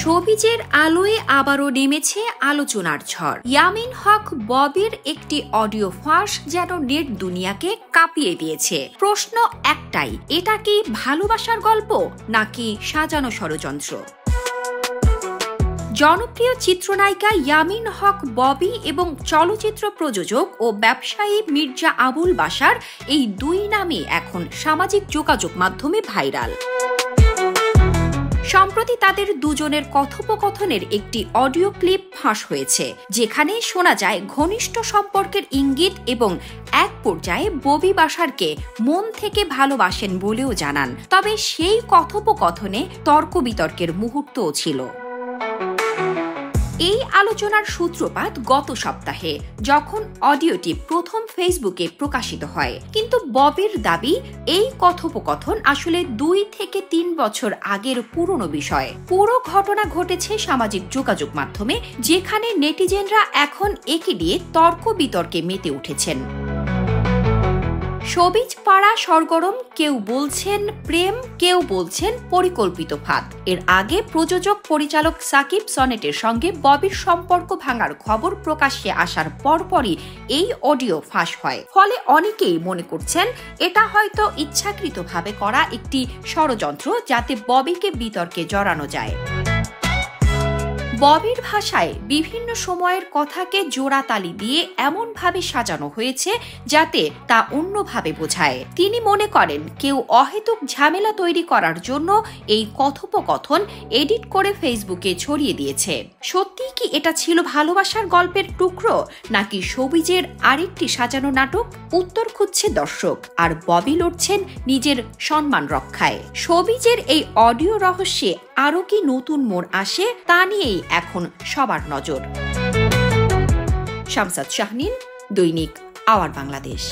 শোবিজের আলোয় আবারও নেমেছে আলোচনার ঝড়। ইয়ামিন হক ববির একটি অডিও ফাঁস যেন নেট দুনিয়াকে কাঁপিয়ে দিয়েছে। প্রশ্ন একটাই, এটা কি ভালোবাসার গল্প নাকি সাজানো ষড়যন্ত্র? জনপ্রিয় চিত্রনায়িকা ইয়ামিন হক ববি এবং চলচ্চিত্র প্রযোজক ও ব্যবসায়ী মির্জা আবুল বাশার এই দুই নামই এখন সামাজিক যোগাযোগ মাধ্যমে ভাইরাল। সম্প্রতি তাদের দুজনের কথোপকথনের একটি অডিও ক্লিপ ফাঁস হয়েছে, যেখানে শোনা যায় ঘনিষ্ঠ সম্পর্কের ইঙ্গিত এবং এক পর্যায়ে ববি বাশারকে মন থেকে ভালোবাসেন বলেও জানান। তবে সেই কথোপকথনে তর্ক বিতর্কের মুহূর্তও ছিল। এই আলোচনার সূত্রপাত গত সপ্তাহে, যখন অডিওটি প্রথম ফেসবুকে প্রকাশিত হয়। কিন্তু ববির দাবি, এই কথোপকথন আসলে 2 থেকে 3 বছর আগের পুরনো বিষয়। পুরো ঘটনা ঘটেছে সামাজিক যোগাযোগ মাধ্যমে, যেখানে নেটিজেনরা এখন একে দিয়ে তর্ক বিতর্কে মেতে উঠেছেন। শোবিজ পাড়া সরগরম, কেউ বলছেন প্রেম, কেউ বলছেন পরিকল্পিত ফাঁদ। এর আগে প্রযোজক পরিচালক সাকিব সনেটের সঙ্গে ববির সম্পর্ক ভাঙার খবর প্রকাশ্যে আসার পরপরই এই অডিও ফাঁস হয়। ফলে অনেকেই মনে করছেন এটা হয়তো ইচ্ছাকৃতভাবে করা একটি ষড়যন্ত্র, যাতে ববিকে বিতর্কে জড়ানো যায়। ববির ভাষায় বিভিন্ন সময়ের কথাকে জোড়াতালি দিয়ে এমনভাবে সাজানো হয়েছে যাতে তা অন্যভাবে বোঝায়। তিনি মনে করেন কেউ অহেতুক ঝামেলা তৈরি করার জন্য এই কথোপকথন এডিট করে ফেসবুকে ছড়িয়ে দিয়েছে। সত্যি কি এটা ছিল ভালোবাসার গল্পের টুকরো, নাকি শোবিজের আরেকটি সাজানো নাটক? উত্তর খুঁজছে দর্শক, আর ববি লড়ছেন নিজের সম্মান রক্ষায়। শোবিজের এই অডিও রহস্যে আরও কি নতুন মোড় আসে, তা নিয়েই এখন সবার নজর। শামসাদ শাহনীন, দৈনিক আওয়ার বাংলাদেশ।